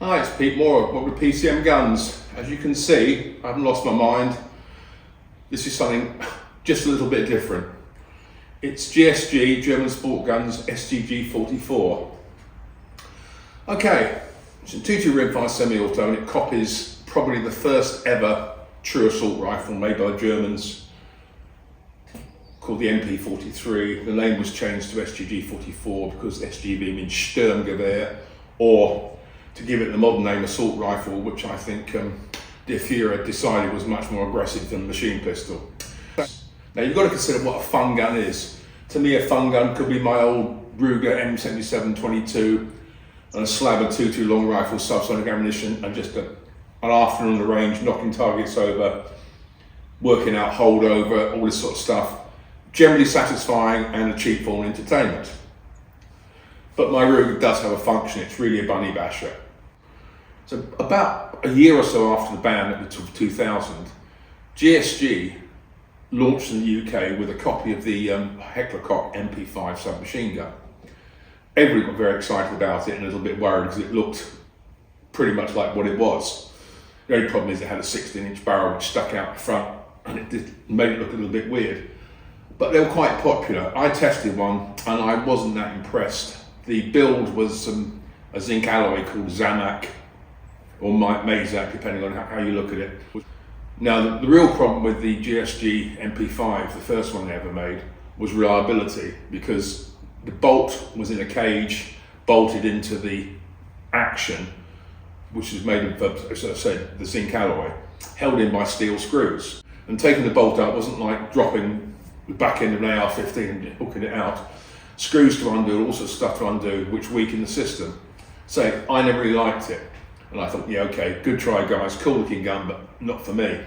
Hi, it's Pete Moore, welcome to PCM GUNS. As you can see, I haven't lost my mind. This is something just a little bit different. It's GSG, German Sport Guns StG 44. Okay, it's a 2.2 rimfire semi-auto, and it copies probably the first ever true assault rifle made by the Germans, called the MP43. The name was changed to StG 44 because StG means sturmgewehr, or to give it the modern name assault rifle, which I think the Führer decided was much more aggressive than machine pistol. Now you've got to consider what a fun gun is. To me, a fun gun could be my old Ruger M77-22 and a slab of 2.2 long rifle subsonic ammunition and just an afternoon on the range, knocking targets over, working out holdover, all this sort of stuff. Generally satisfying and a cheap form of entertainment. But my Ruger does have a function. It's really a bunny basher. So about a year or so after the ban at the 2000, GSG launched in the UK with a copy of the Heckler Koch MP5 submachine gun. Everybody got very excited about it and a little bit worried because it looked pretty much like what it was. The only problem is it had a 16-inch barrel which stuck out the front, and it made it look a little bit weird. But they were quite popular. I tested one and I wasn't that impressed. The build was a zinc alloy called Zamac or Mazak, depending on how you look at it. Now, the real problem with the GSG MP5, the first one they ever made, was reliability, because the bolt was in a cage bolted into the action, which is made of, as I said, the zinc alloy, held in by steel screws. And taking the bolt out wasn't like dropping the back end of an AR-15 and hooking it out. Screws to undo, all sorts of stuff to undo, which weakened the system. So I never really liked it. And I thought, yeah, okay, good try guys, cool looking gun, but not for me.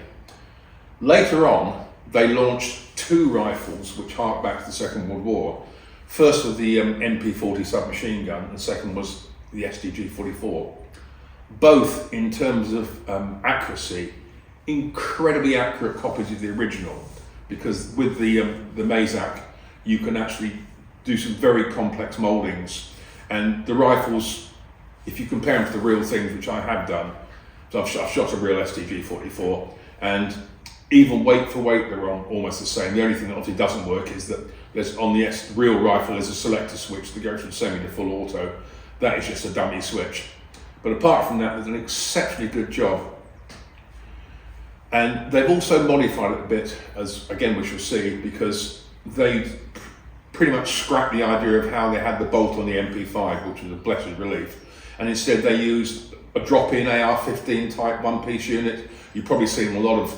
Later on, they launched two rifles which hark back to the Second World War. First was the MP40 submachine gun, and second was the StG 44. Both, in terms of accuracy, incredibly accurate copies of the original, because with the Mazak, you can actually do some very complex moldings, and the rifles, if you compare them to the real things, which I have done, so I've shot a real StG 44, and even weight for weight they're almost the same. The only thing that obviously doesn't work is that there's on the real rifle there's a selector switch that goes from semi to full auto. That is just a dummy switch. But apart from that, there's an exceptionally good job. And they've also modified it a bit, as again we shall see, because they pretty much scrapped the idea of how they had the bolt on the MP5, which was a blessed relief. And instead they used a drop-in AR-15 type one-piece unit. You've probably seen a lot of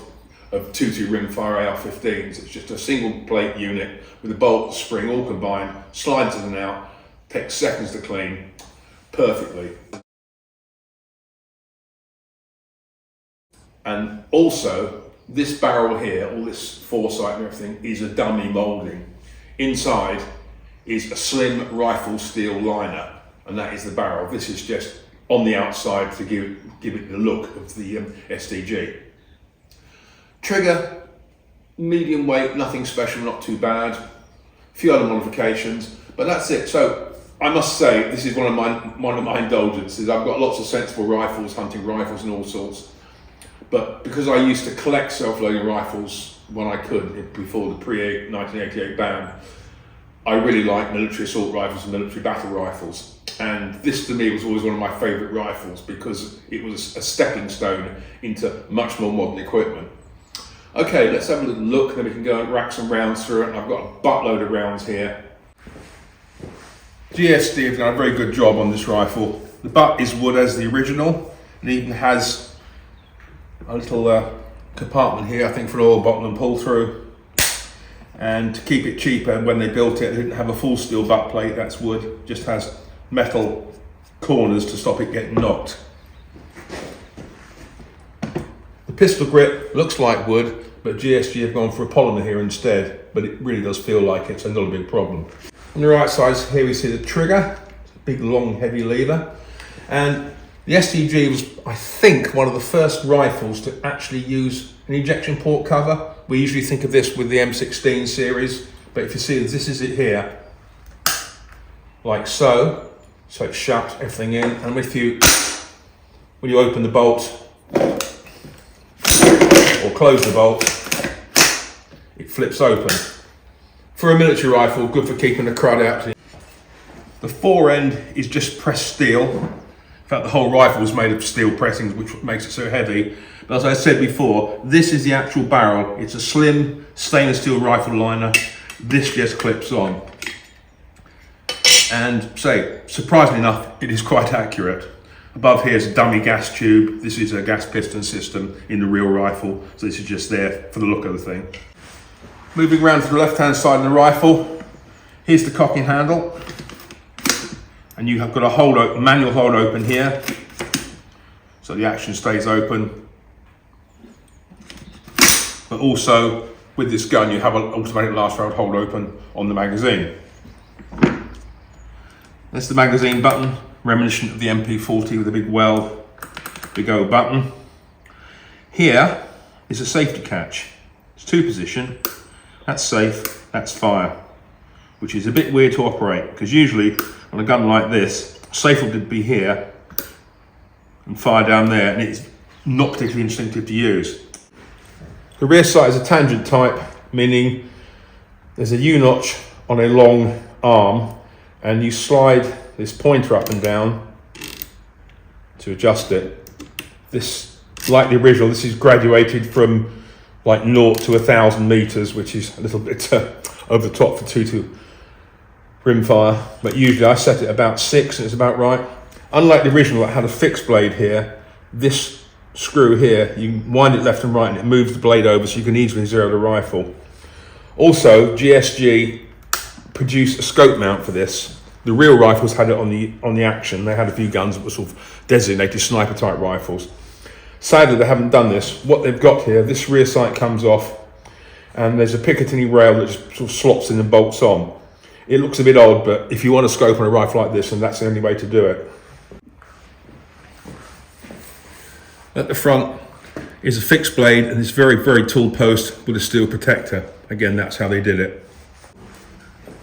2.2 rimfire AR-15s. It's just a single plate unit with a bolt, spring, all combined, slides in and out, takes seconds to clean, perfectly. And also, this barrel here, all this foresight and everything, is a dummy moulding. Inside is a slim rifle steel liner, and that is the barrel. This is just on the outside to give it the look of the StG. Trigger, medium weight, nothing special, not too bad. A few other modifications, but that's it. So I must say, this is one of my indulgences. I've got lots of sensible rifles, hunting rifles and all sorts. But because I used to collect self-loading rifles when I could, before the pre-1988 ban, I really like military assault rifles and military battle rifles. And this to me was always one of my favourite rifles because it was a stepping stone into much more modern equipment. Okay, let's have a little look, then we can go and rack some rounds through it. And I've got a buttload of rounds here. GSD have done a very good job on this rifle. The butt is wood as the original, and even has a little compartment here, I think, for an oil bottle and pull through. And to keep it cheaper, when they built it, they didn't have a full steel butt plate, that's wood, just has metal corners to stop it getting knocked. The pistol grip looks like wood, but GSG have gone for a polymer here instead, but it really does feel like it's not a big problem. On the right side here we see the trigger, it's a big long heavy lever, and the StG was, I think, one of the first rifles to actually use an ejection port cover. We usually think of this with the M16 series, but if you see this is it here, like so. So it's shut, everything in, and if you when you open the bolt or close the bolt, it flips open. For a military rifle, good for keeping the crud out. The fore end is just pressed steel. In fact, the whole rifle is made of steel pressings, which makes it so heavy. But as I said before, this is the actual barrel. It's a slim stainless steel rifle liner. This just clips on. And surprisingly enough, it is quite accurate. Above here is a dummy gas tube. This is a gas piston system in the real rifle. So this is just there for the look of the thing. Moving around to the left-hand side of the rifle, here's the cocking handle. And you have got a manual hold open here. So the action stays open. But also, with this gun, you have an automatic last round hold open on the magazine. That's the magazine button, reminiscent of the MP40 with a big weld, big O button. Here is a safety catch. It's two position. That's safe, that's fire, which is a bit weird to operate because usually on a gun like this, safe would be here and fire down there, and it's not particularly instinctive to use. The rear sight is a tangent type, meaning there's a U-notch on a long arm, and you slide this pointer up and down to adjust it. This, like the original, this is graduated from like 0 to 1,000 meters, which is a little bit over the top for 2 rimfire, but usually I set it about 6 and it's about right. Unlike the original that had a fixed blade here, this screw here, you wind it left and right and it moves the blade over so you can easily zero the rifle. Also, GSG produced a scope mount for this. The real rifles had it on the action. They had a few guns that were sort of designated sniper type rifles. Sadly, they haven't done this. What they've got here, this rear sight comes off and there's a Picatinny rail that just sort of slots in and bolts on. It looks a bit odd, but if you want to scope on a rifle like this, then that's the only way to do it. At the front is a fixed blade and this very, very tall post with a steel protector. Again, that's how they did it.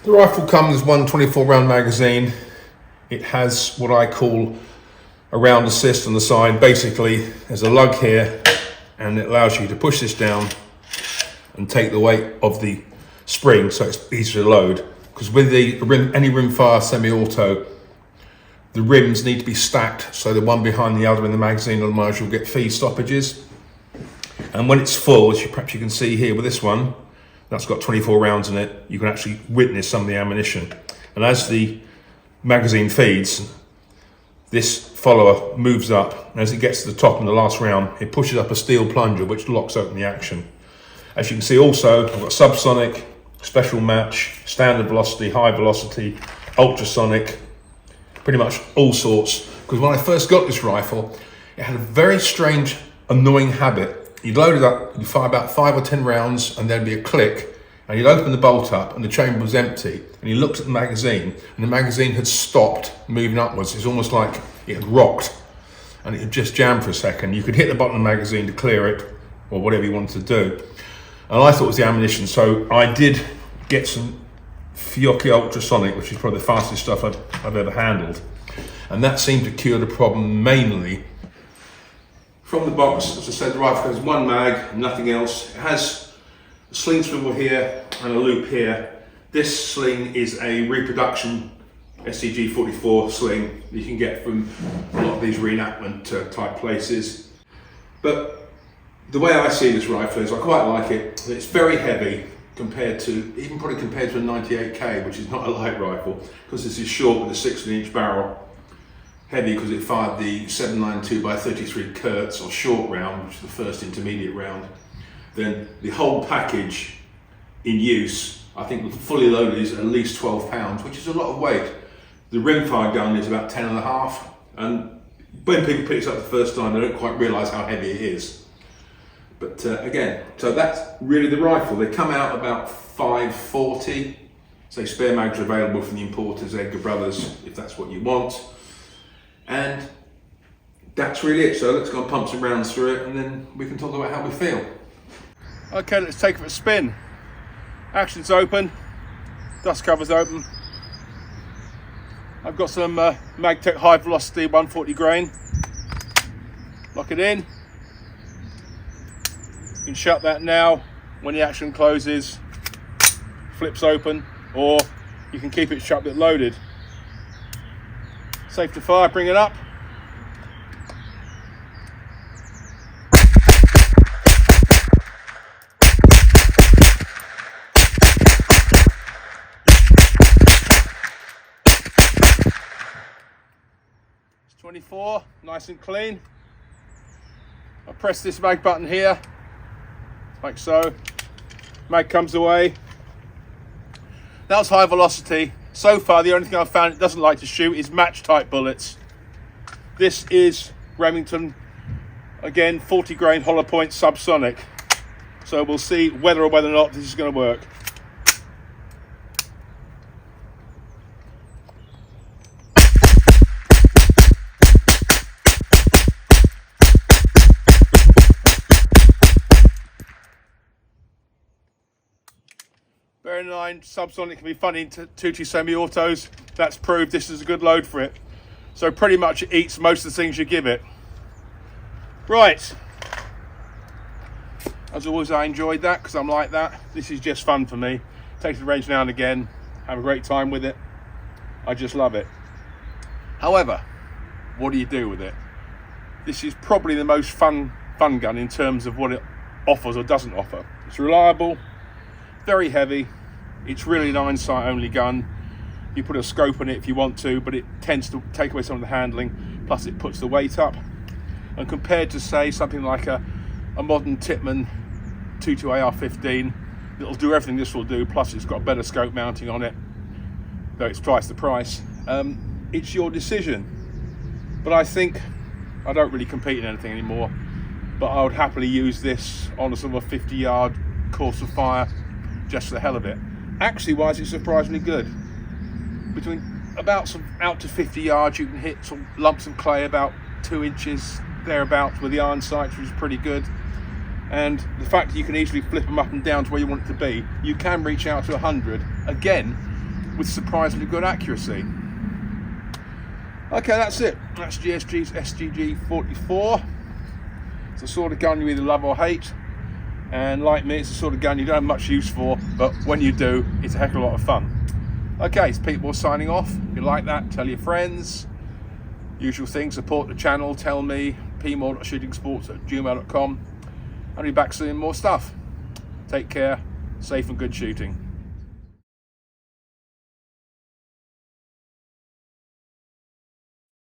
The rifle comes with one 24 round magazine. It has what I call a round assist on the side. Basically, there's a lug here and it allows you to push this down and take the weight of the spring so it's easier to load. Because with any rimfire semi-auto, the rims need to be stacked so they're one behind the other in the magazine, otherwise you'll get feed stoppages. And when it's full, as perhaps you can see here with this one, that's got 24 rounds in it, you can actually witness some of the ammunition. And as the magazine feeds, this follower moves up, and as it gets to the top in the last round, it pushes up a steel plunger which locks open the action. As you can see also, I've got subsonic, special match, standard velocity, high velocity, ultrasonic, pretty much all sorts. Because when I first got this rifle, it had a very strange, annoying habit. You'd load it up, you'd fire about 5 or 10 rounds, and there'd be a click, and you'd open the bolt up, and the chamber was empty. And you looked at the magazine, and the magazine had stopped moving upwards. It's almost like it had rocked, and it had just jammed for a second. You could hit the bottom of the magazine to clear it, or whatever you wanted to do. And I thought it was the ammunition, so I did get some Fiocchi ultrasonic, which is probably the fastest stuff I've ever handled. And that seemed to cure the problem mainly. From the box, as I said, the rifle has one mag, nothing else. It has a sling swivel here and a loop here. This sling is a reproduction StG 44 sling that you can get from a lot of these reenactment type places. But the way I see this rifle is I quite like it. It's very heavy compared to, even probably compared to a 98K, which is not a light rifle, because this is short with a 16-inch barrel. Heavy because it fired the 7.92x33 Kurtz, or short round, which is the first intermediate round. Then the whole package in use, I think fully loaded, is at least 12 pounds, which is a lot of weight. The rimfire gun is about 10.5, and when people pick this up the first time, they don't quite realise how heavy it is. But again, so that's really the rifle. They come out about $5.40. So spare mags are available from the importers, Edgar Brothers, if that's what you want. And that's really it. So let's go and pump some rounds through it, and then we can talk about how we feel. Okay, let's take it for a spin. Action's open, dust cover's open. I've got some Magtech high velocity 140 grain. Lock it in. You can shut that now. When the action closes, flips open, or you can keep it shut but loaded. Safe to fire, bring it up. It's 24, nice and clean. I press this mag button here, like so. Mag comes away. That was high velocity. So far, the only thing I've found it doesn't like to shoot is match type bullets. This is Remington, again, 40 grain hollow point subsonic. So we'll see whether or not this is going to work. Bear in mind, subsonic can be funny into 2T semi-autos. That's proved this is a good load for it. So pretty much it eats most of the things you give it. Right. As always, I enjoyed that because I'm like that. This is just fun for me. Take to the range now and again. Have a great time with it. I just love it. However, what do you do with it? This is probably the most fun gun in terms of what it offers or doesn't offer. It's reliable. Very heavy. It's really an iron sight only gun. You put a scope on it if you want to, but it tends to take away some of the handling, plus it puts the weight up. And compared to, say, something like a modern Tippmann 22 AR-15, it'll do everything this will do, plus it's got better scope mounting on it, though it's twice the price. It's your decision. But I think I don't really compete in anything anymore, but I would happily use this on a sort of a 50-yard course of fire just for the hell of it. Actually wise, it's surprisingly good. Between about some out to 50 yards you can hit some lumps of clay about 2 inches thereabouts with the iron sights, which is pretty good. And the fact that you can easily flip them up and down to where you want it to be, you can reach out to 100 again with surprisingly good accuracy. Okay, that's it. That's GSG's StG 44. It's the sort of gun you either love or hate. And like me, it's the sort of gun you don't have much use for, but when you do, it's a heck of a lot of fun. Okay, it's Pete signing off. If you like that, tell your friends. Usual thing, support the channel, tell me, pmoore.shootingsports@gmail.com. I'll be back soon, more stuff. Take care, safe and good shooting.